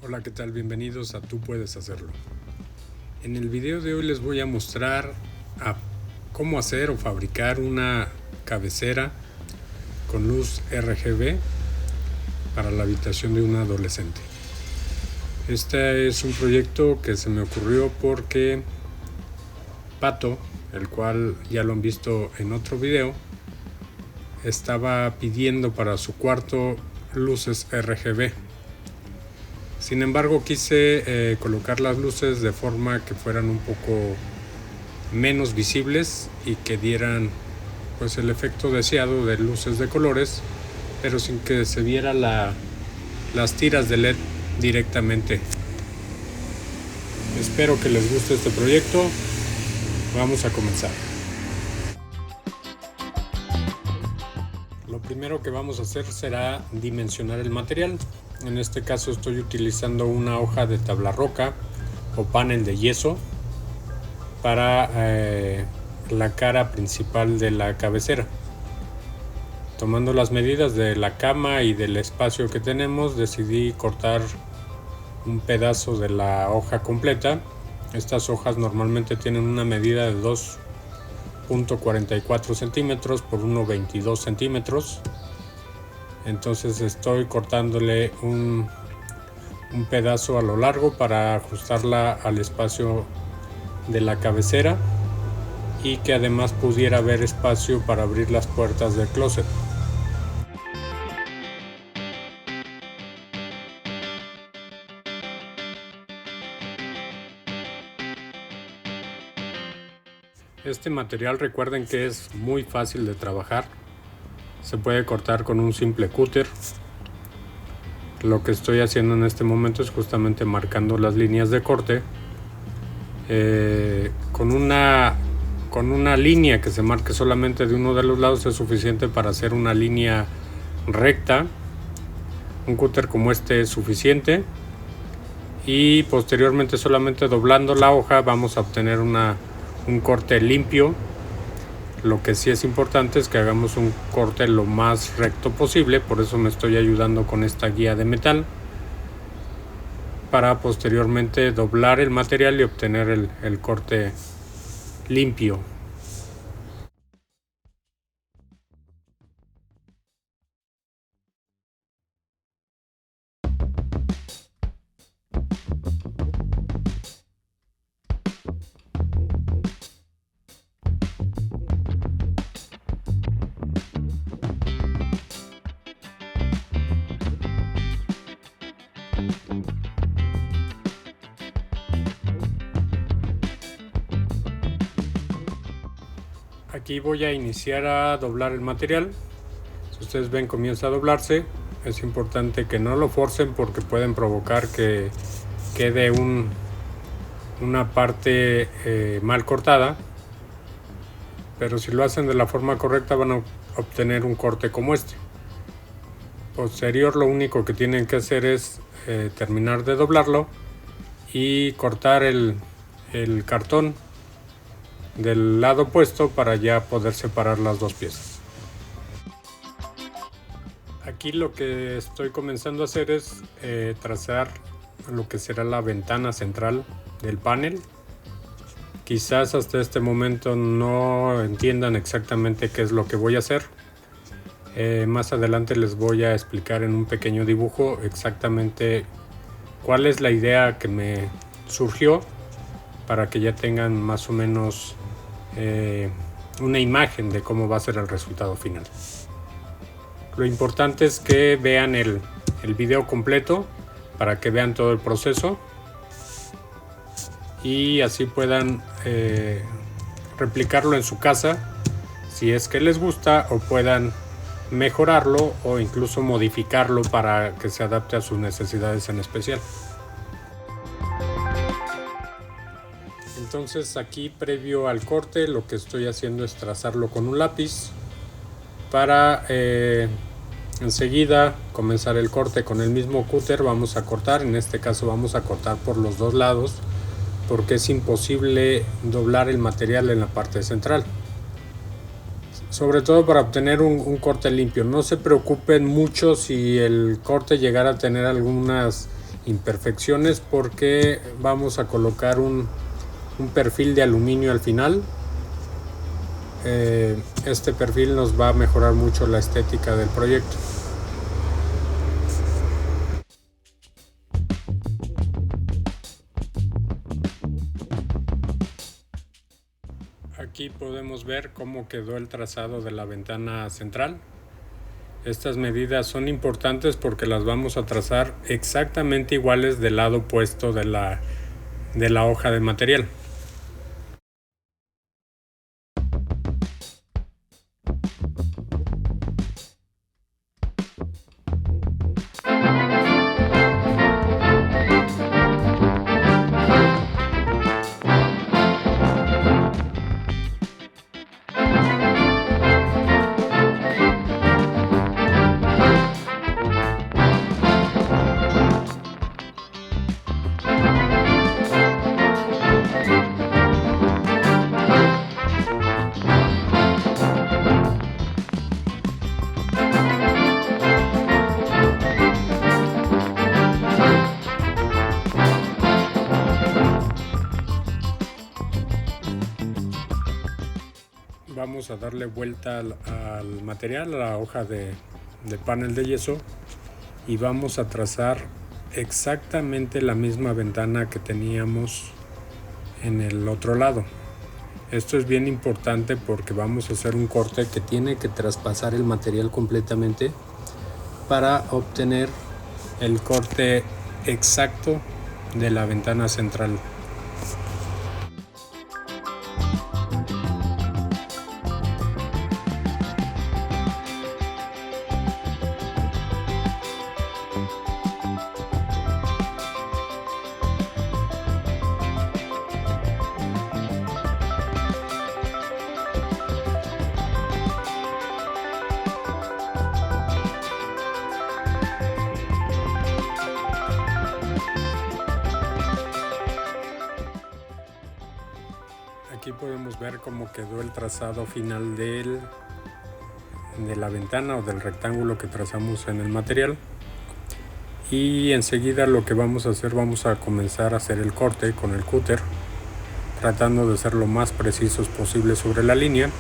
Hola, ¿qué tal? Bienvenidos a Tú Puedes Hacerlo. En el video de hoy les voy a mostrar cómo hacer o fabricar una cabecera con luz RGB para la habitación de un adolescente. Este es un proyecto que se me ocurrió porque Pato, el cual ya lo han visto en otro video, estaba pidiendo para su cuarto luces RGB. Sin embargo, quise colocar las luces de forma que fueran un poco menos visibles y que dieran pues el efecto deseado de luces de colores, pero sin que se viera las tiras de LED directamente. Espero que les guste este proyecto. Vamos a comenzar. Lo primero que vamos a hacer será dimensionar el material. En este caso estoy utilizando una hoja de tabla roca o panel de yeso para la cara principal de la cabecera. Tomando las medidas de la cama y del espacio que tenemos, decidí cortar un pedazo de la hoja completa. Estas hojas normalmente tienen una medida de 2.44 centímetros por 1.22 centímetros. Entonces estoy cortándole un pedazo a lo largo para ajustarla al espacio de la cabecera y que además pudiera haber espacio para abrir las puertas del closet. Este material, recuerden que es muy fácil de trabajar. Se puede cortar con un simple cúter. Lo que estoy haciendo en este momento es justamente marcando las líneas de corte. Con una línea que se marque solamente de uno de los lados es suficiente para hacer una línea recta. Un cúter como este es suficiente. Y posteriormente, solamente doblando la hoja, vamos a obtener un corte limpio. Lo que sí es importante es que hagamos un corte lo más recto posible, por eso me estoy ayudando con esta guía de metal para posteriormente doblar el material y obtener el corte limpio. Aquí voy a iniciar a doblar el material. Si ustedes ven, comienza a doblarse. Es importante que no lo forcen porque pueden provocar que quede una parte mal cortada. Pero si lo hacen de la forma correcta van a obtener un corte como este. Posterior, lo único que tienen que hacer es terminar de doblarlo y cortar el cartón del lado opuesto para ya poder separar las dos piezas. Aquí lo que estoy comenzando a hacer es trazar lo que será la ventana central del panel. Quizás hasta este momento no entiendan exactamente qué es lo que voy a hacer. Más adelante les voy a explicar en un pequeño dibujo exactamente cuál es la idea que me surgió, para que ya tengan más o menos una imagen de cómo va a ser el resultado final. Lo importante es que vean el video completo para que vean todo el proceso y así puedan replicarlo en su casa si es que les gusta, o puedan mejorarlo o incluso modificarlo para que se adapte a sus necesidades en especial. Entonces aquí, previo al corte, lo que estoy haciendo es trazarlo con un lápiz para enseguida comenzar el corte. Con el mismo cúter vamos a cortar, en este caso vamos a cortar por los dos lados porque es imposible doblar el material en la parte central. sobre todo para obtener un corte limpio. No se preocupen mucho si el corte llegara a tener algunas imperfecciones, porque vamos a colocar un perfil de aluminio al final. Este perfil nos va a mejorar mucho la estética del proyecto. Aquí podemos ver cómo quedó el trazado de la ventana central. Estas medidas son importantes porque las vamos a trazar exactamente iguales del lado opuesto de la hoja de material. Vamos a darle vuelta al material, a la hoja de panel de yeso, y vamos a trazar exactamente la misma ventana que teníamos en el otro lado. Esto es bien importante porque vamos a hacer un corte que tiene que traspasar el material completamente para obtener el corte exacto de la ventana central. Aquí podemos ver cómo quedó el trazado final de la ventana o del rectángulo que trazamos en el material. Y enseguida lo que vamos a hacer, vamos a comenzar a hacer el corte con el cúter, tratando de ser lo más precisos posible sobre la línea.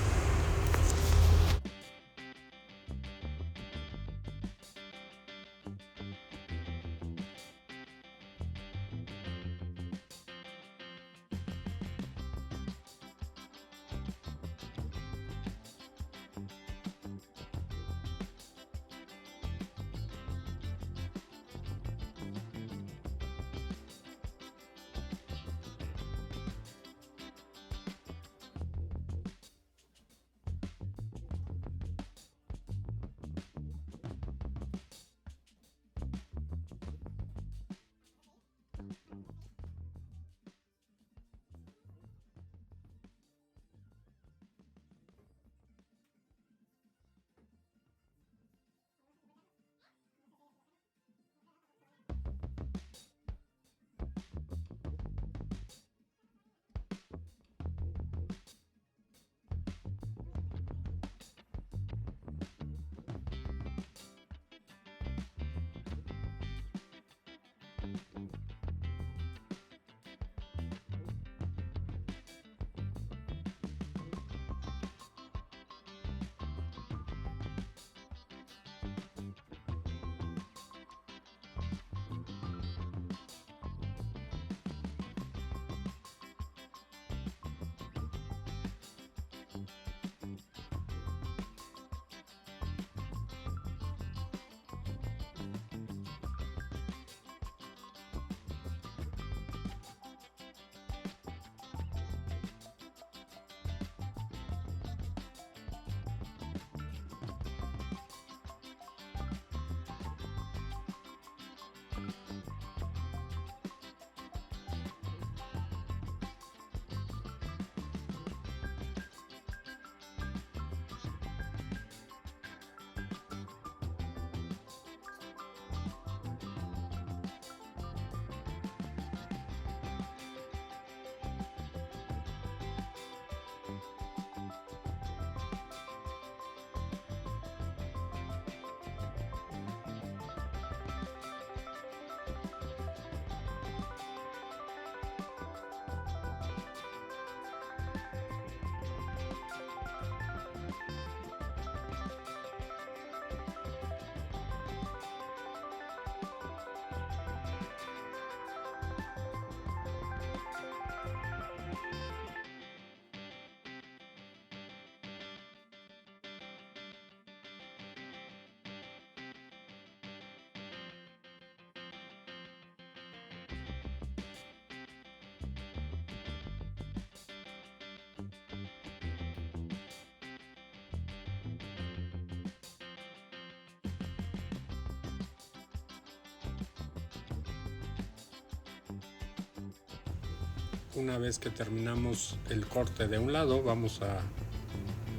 Una vez que terminamos el corte de un lado, vamos a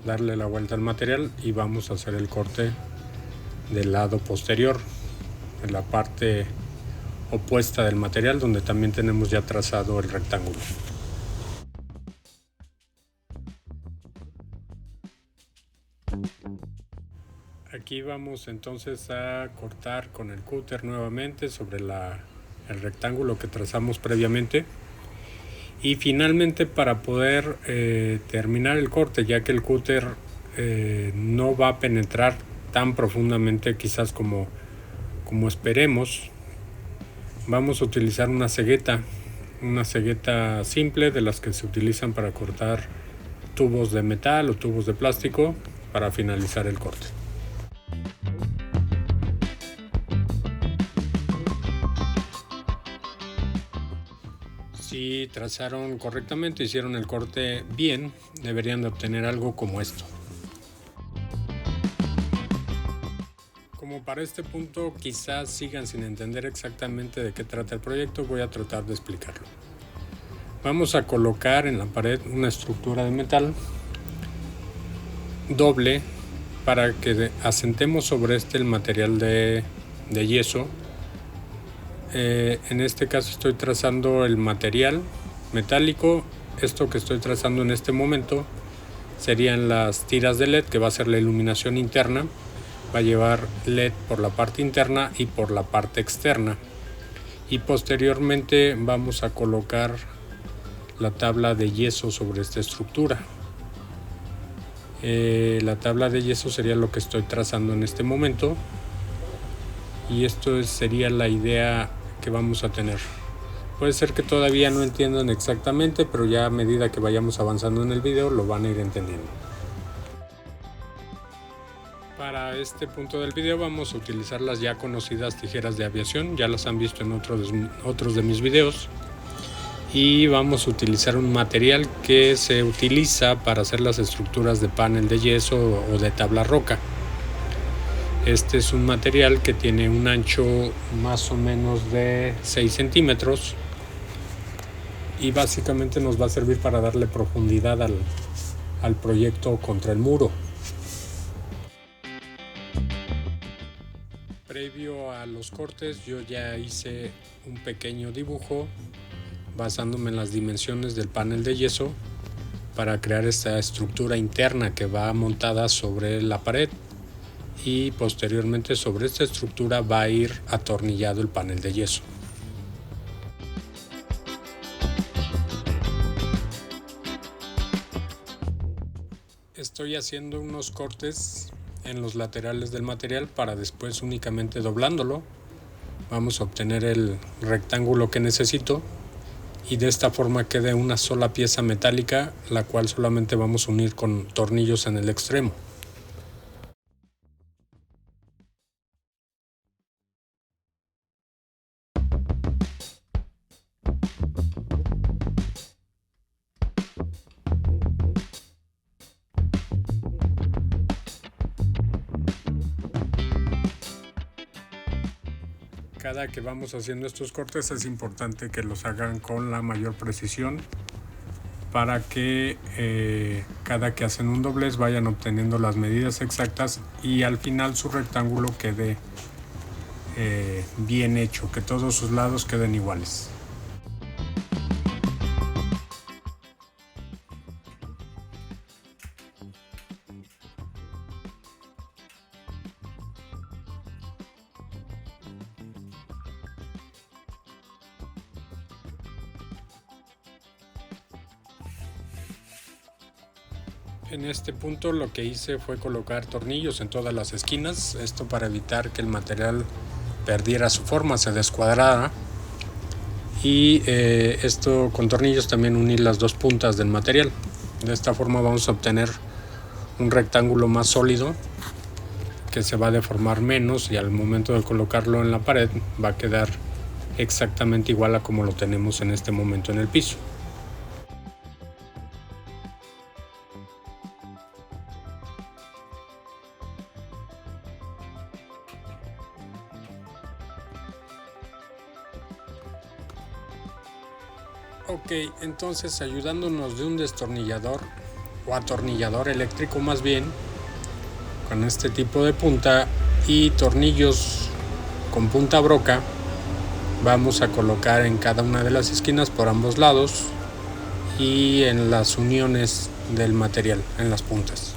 darle la vuelta al material y vamos a hacer el corte del lado posterior, en la parte opuesta del material, donde también tenemos ya trazado el rectángulo. Aquí vamos entonces a cortar con el cúter nuevamente sobre el rectángulo que trazamos previamente. Y finalmente, para poder terminar el corte, ya que el cúter no va a penetrar tan profundamente quizás como esperemos, vamos a utilizar una cegueta simple, de las que se utilizan para cortar tubos de metal o tubos de plástico, para finalizar el corte. Si trazaron correctamente, hicieron el corte bien, deberían de obtener algo como esto. Como para este punto quizás sigan sin entender exactamente de qué trata el proyecto, voy a tratar de explicarlo. Vamos a colocar en la pared una estructura de metal doble para que asentemos sobre el material de yeso. En este caso estoy trazando el material metálico. Esto que estoy trazando en este momento serían las tiras de LED, que va a ser la iluminación interna. Va a llevar LED por la parte interna y por la parte externa. Y posteriormente vamos a colocar la tabla de yeso sobre esta estructura. La tabla de yeso sería lo que estoy trazando en este momento. Y esto sería la idea que vamos a tener. Puede ser que todavía no entiendan exactamente, pero ya a medida que vayamos avanzando en el video lo van a ir entendiendo. Para este punto del video vamos a utilizar las ya conocidas tijeras de aviación, ya las han visto en otros de mis videos. Y vamos a utilizar un material que se utiliza para hacer las estructuras de panel de yeso o de tabla roca. Este es un material que tiene un ancho más o menos de 6 centímetros y básicamente nos va a servir para darle profundidad al proyecto contra el muro. Previo a los cortes yo ya hice un pequeño dibujo basándome en las dimensiones del panel de yeso para crear esta estructura interna que va montada sobre la pared. Y posteriormente sobre esta estructura va a ir atornillado el panel de yeso. Estoy haciendo unos cortes en los laterales del material para después únicamente doblándolo vamos a obtener el rectángulo que necesito y de esta forma quede una sola pieza metálica, la cual solamente vamos a unir con tornillos en el extremo. Cada que vamos haciendo estos cortes es importante que los hagan con la mayor precisión para que cada que hacen un doblez vayan obteniendo las medidas exactas y al final su rectángulo quede bien hecho, que todos sus lados queden iguales. En este punto lo que hice fue colocar tornillos en todas las esquinas, esto para evitar que el material perdiera su forma, se descuadrara, y esto con tornillos también uní las dos puntas del material. De esta forma vamos a obtener un rectángulo más sólido que se va a deformar menos y al momento de colocarlo en la pared va a quedar exactamente igual a como lo tenemos en este momento en el piso. Ok, entonces ayudándonos de un destornillador o atornillador eléctrico más bien, con este tipo de punta y tornillos con punta broca, vamos a colocar en cada una de las esquinas por ambos lados y en las uniones del material, en las puntas.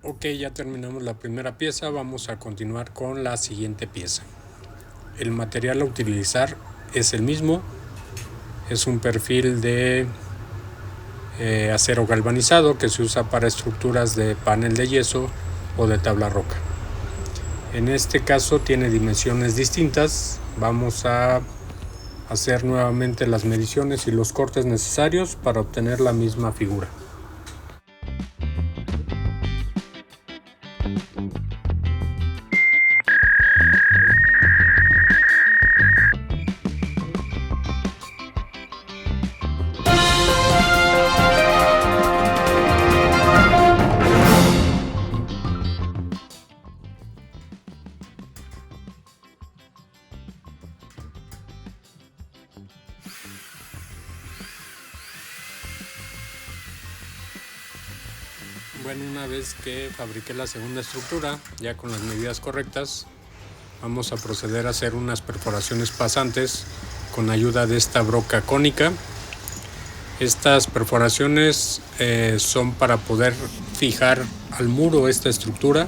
Ok, ya terminamos la primera pieza, vamos a continuar con la siguiente pieza. El material a utilizar es el mismo, es un perfil de acero galvanizado que se usa para estructuras de panel de yeso o de tabla roca. En este caso tiene dimensiones distintas, vamos a hacer nuevamente las mediciones y los cortes necesarios para obtener la misma figura. Bueno, una vez que fabriqué la segunda estructura, ya con las medidas correctas, vamos a proceder a hacer unas perforaciones pasantes con ayuda de esta broca cónica. Estas perforaciones son para poder fijar al muro esta estructura.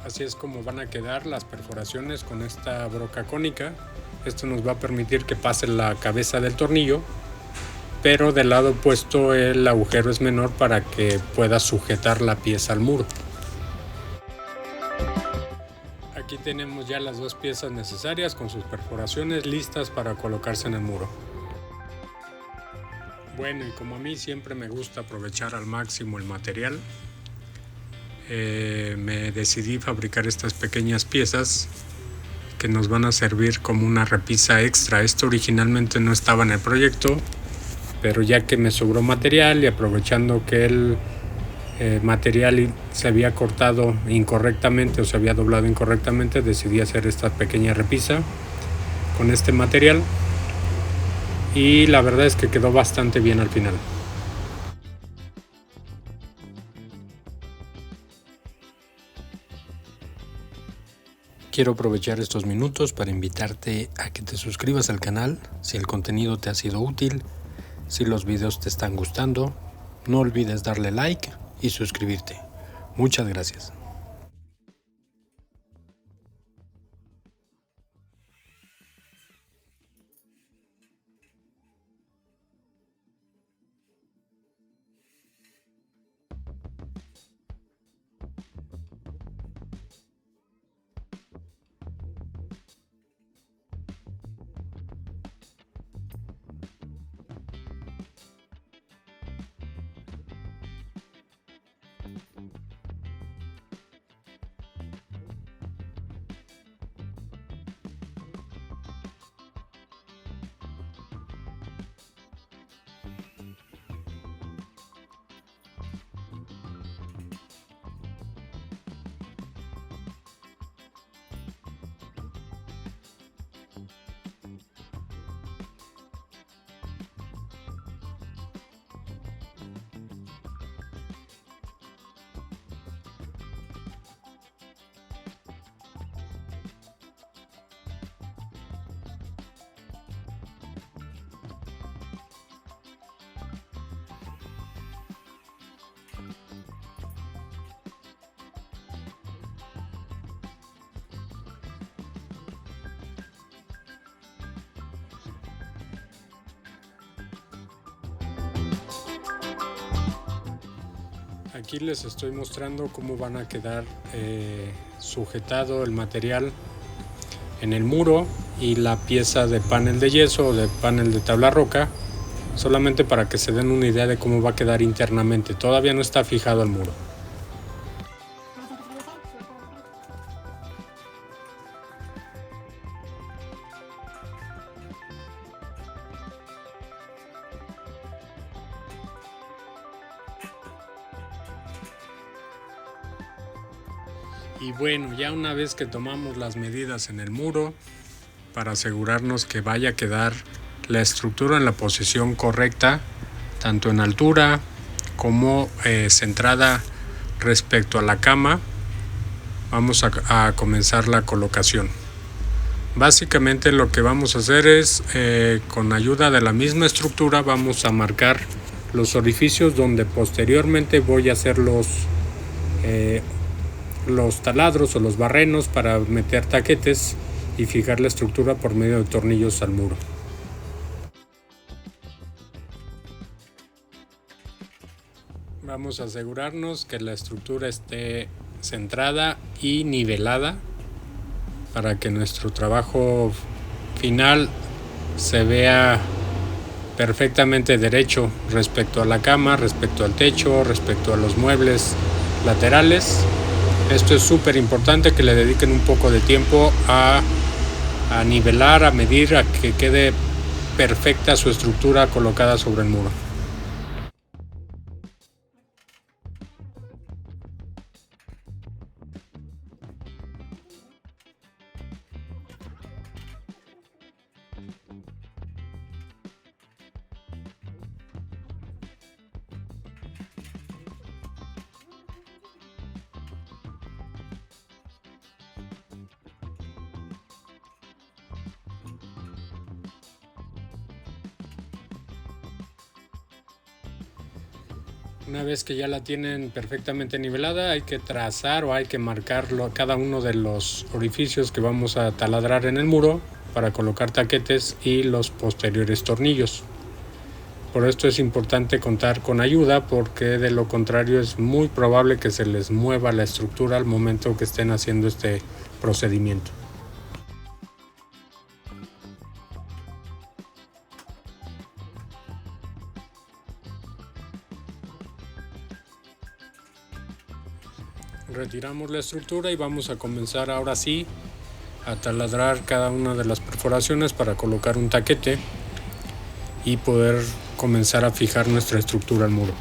Así es como van a quedar las perforaciones con esta broca cónica. Esto nos va a permitir que pase la cabeza del tornillo, pero del lado opuesto el agujero es menor para que pueda sujetar la pieza al muro. Aquí tenemos ya las dos piezas necesarias con sus perforaciones listas para colocarse en el muro. Bueno, y como a mí siempre me gusta aprovechar al máximo el material, me decidí fabricar estas pequeñas piezas que nos van a servir como una repisa extra. Esto originalmente no estaba en el proyecto, pero ya que me sobró material y aprovechando que el material se había cortado incorrectamente o se había doblado incorrectamente, decidí hacer esta pequeña repisa con este material y la verdad es que quedó bastante bien al final. Quiero aprovechar estos minutos para invitarte a que te suscribas al canal si el contenido te ha sido útil, si los videos te están gustando. No olvides darle like y suscribirte. Muchas gracias. Aquí les estoy mostrando cómo van a quedar sujetado el material en el muro y la pieza de panel de yeso o de panel de tabla roca, solamente para que se den una idea de cómo va a quedar internamente. Todavía no está fijado al muro. Y bueno, ya una vez que tomamos las medidas en el muro para asegurarnos que vaya a quedar la estructura en la posición correcta, tanto en altura como centrada respecto a la cama, vamos a comenzar la colocación. Básicamente lo que vamos a hacer es, con ayuda de la misma estructura, vamos a marcar los orificios donde posteriormente voy a hacer los taladros o los barrenos para meter taquetes y fijar la estructura por medio de tornillos al muro. Vamos a asegurarnos que la estructura esté centrada y nivelada para que nuestro trabajo final se vea perfectamente derecho respecto a la cama, respecto al techo, respecto a los muebles laterales. Esto es súper importante, que le dediquen un poco de tiempo a a nivelar, a medir, a que quede perfecta su estructura colocada sobre el muro. Una vez que ya la tienen perfectamente nivelada, hay que trazar o hay que marcar cada uno de los orificios que vamos a taladrar en el muro para colocar taquetes y los posteriores tornillos. Por esto es importante contar con ayuda, porque de lo contrario es muy probable que se les mueva la estructura al momento que estén haciendo este procedimiento. Retiramos la estructura y vamos a comenzar ahora sí a taladrar cada una de las perforaciones para colocar un taquete y poder comenzar a fijar nuestra estructura al muro.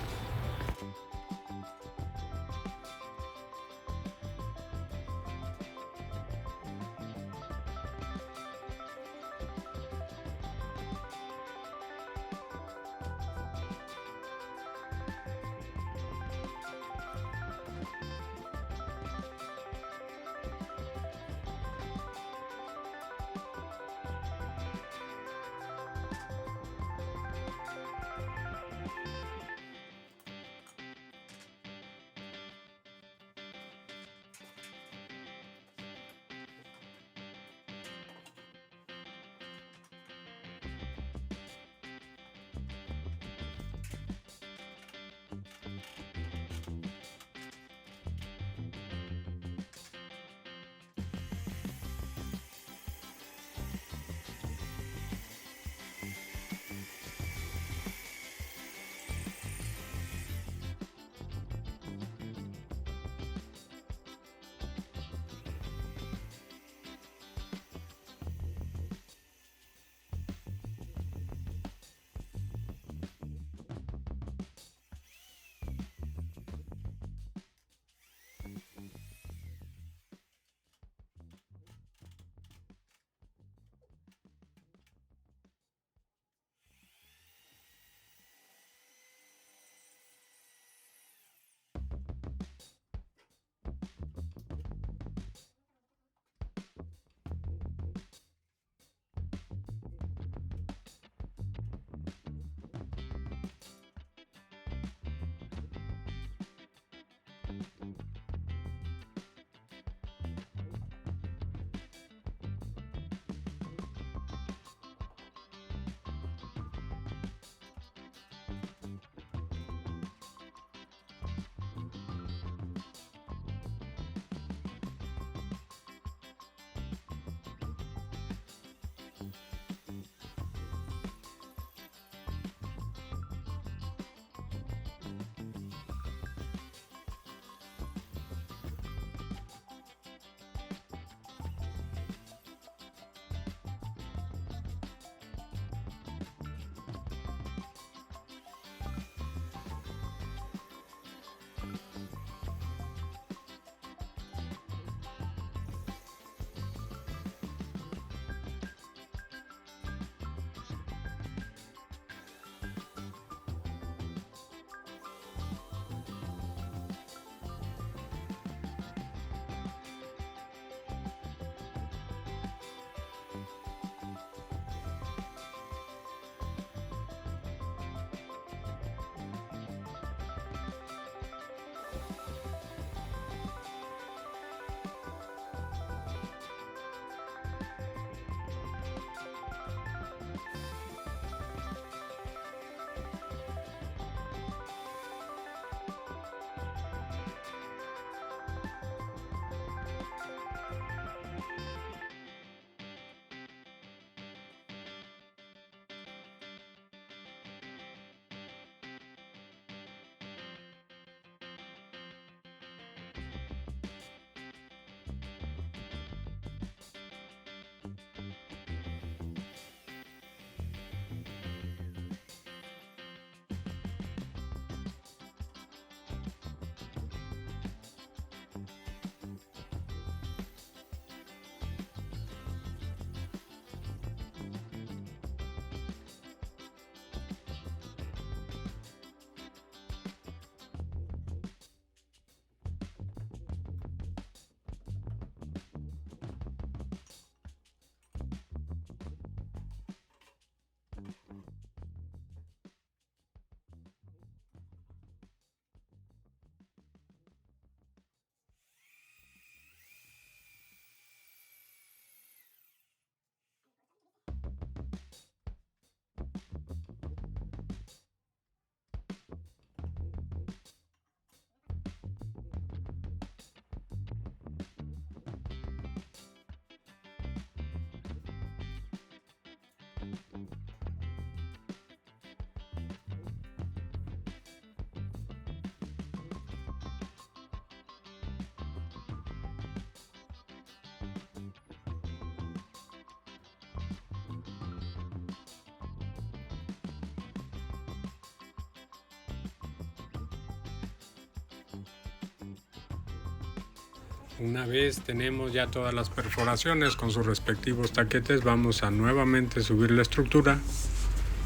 Una vez tenemos ya todas las perforaciones con sus respectivos taquetes, vamos a nuevamente subir la estructura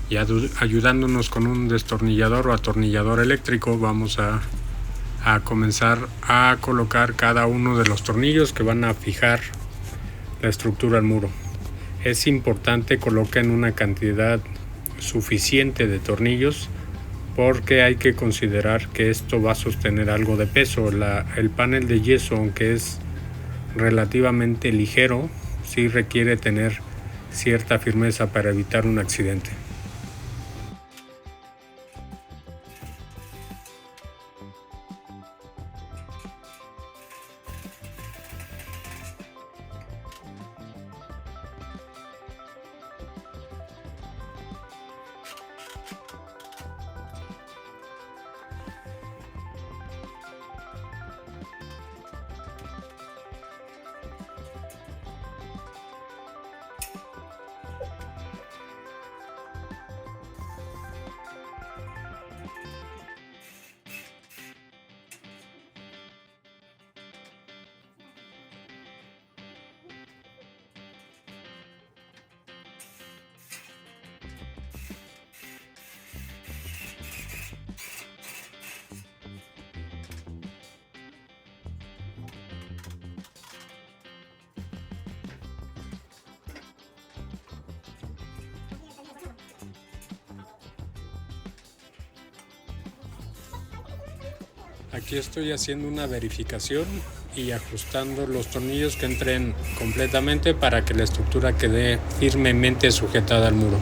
y ayudándonos con un destornillador o atornillador eléctrico vamos a comenzar a colocar cada uno de los tornillos que van a fijar la estructura al muro. Es importante coloquen una cantidad suficiente de tornillos porque hay que considerar que esto va a sostener algo de peso. El panel de yeso, aunque es relativamente ligero, sí requiere tener cierta firmeza para evitar un accidente. Aquí estoy haciendo una verificación y ajustando los tornillos que entren completamente para que la estructura quede firmemente sujetada al muro.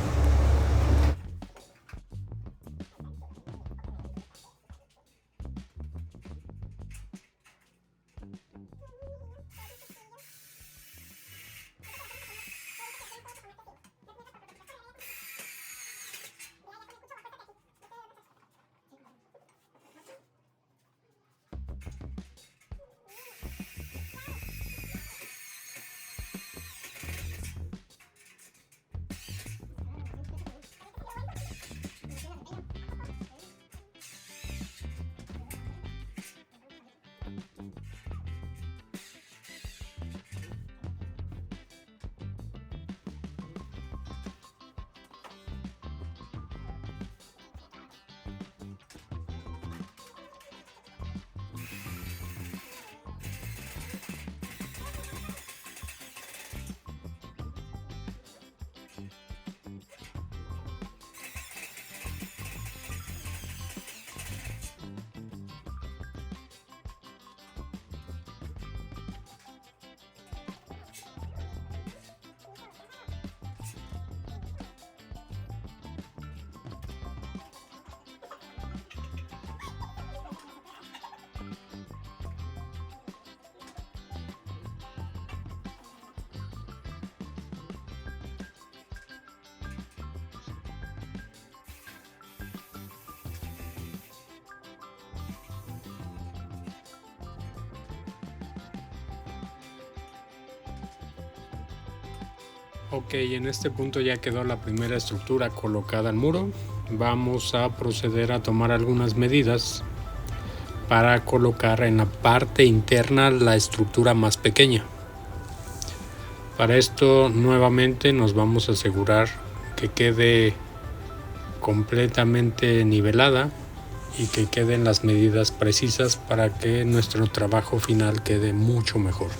Ok, en este punto ya quedó la primera estructura colocada al muro. Vamos a proceder a tomar algunas medidas para colocar en la parte interna la estructura más pequeña. Para esto nuevamente nos vamos a asegurar que quede completamente nivelada y que queden las medidas precisas para que nuestro trabajo final quede mucho mejor.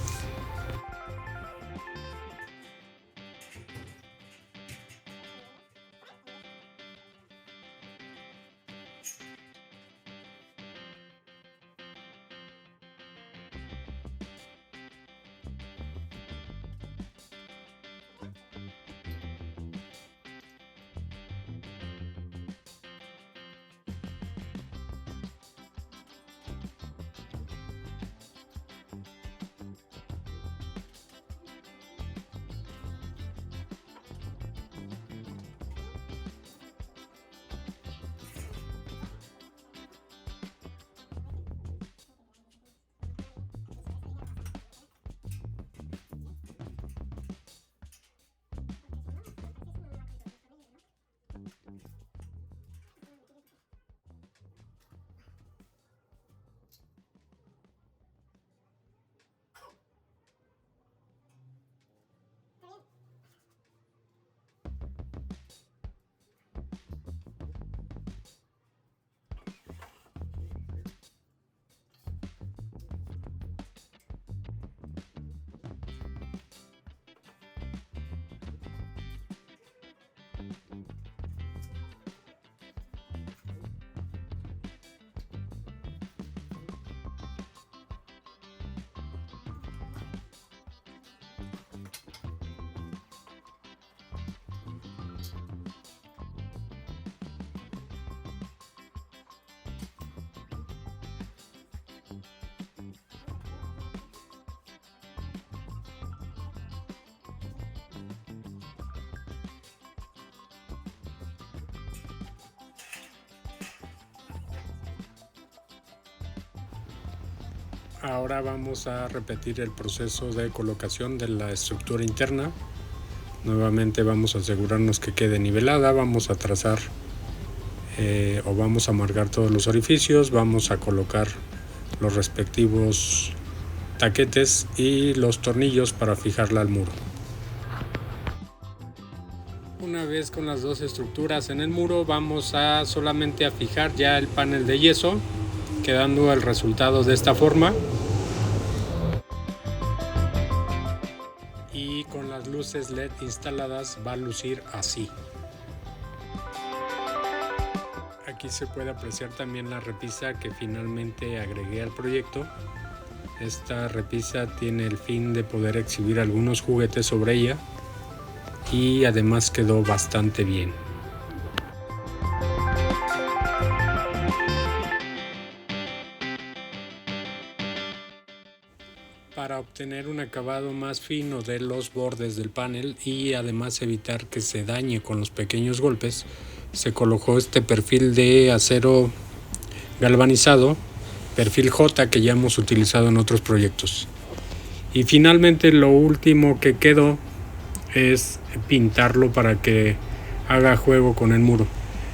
Ahora vamos a repetir el proceso de colocación de la estructura interna. Nuevamente vamos a asegurarnos que quede nivelada, vamos a trazar o vamos a marcar todos los orificios, vamos a colocar los respectivos taquetes y los tornillos para fijarla al muro. Una vez con las dos estructuras en el muro, vamos a solamente a fijar ya el panel de yeso, quedando el resultado de esta forma. Y con las luces LED instaladas va a lucir así. Aquí se puede apreciar también la repisa que finalmente agregué al proyecto. Esta repisa tiene el fin de poder exhibir algunos juguetes sobre ella y además quedó bastante bien. Para obtener un acabado más fino de los bordes del panel y además evitar que se dañe con los pequeños golpes, se colocó este perfil de acero galvanizado, perfil J, que ya hemos utilizado en otros proyectos. Y finalmente lo último que quedó es pintarlo para que haga juego con el muro.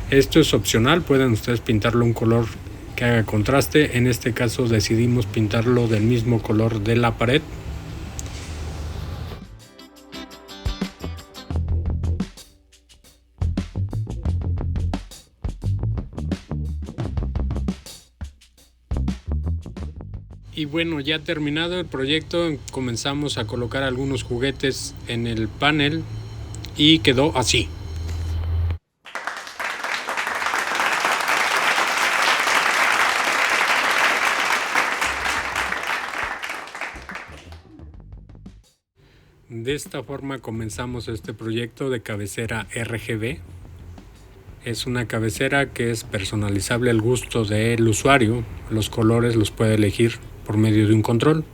Esto es opcional, pueden ustedes pintarlo un color que haga contraste. En este caso decidimos pintarlo del mismo color de la pared. Y bueno, ya terminado el proyecto, comenzamos a colocar algunos juguetes en el panel y quedó así. De esta forma comenzamos este proyecto de cabecera RGB. Es una cabecera que es personalizable al gusto del usuario. Los colores los puede elegir por medio de un control.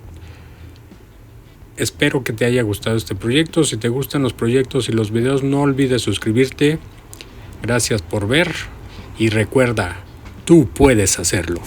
Espero que te haya gustado este proyecto. Si te gustan los proyectos y los videos, no olvides suscribirte. Gracias por ver y recuerda, tú puedes hacerlo.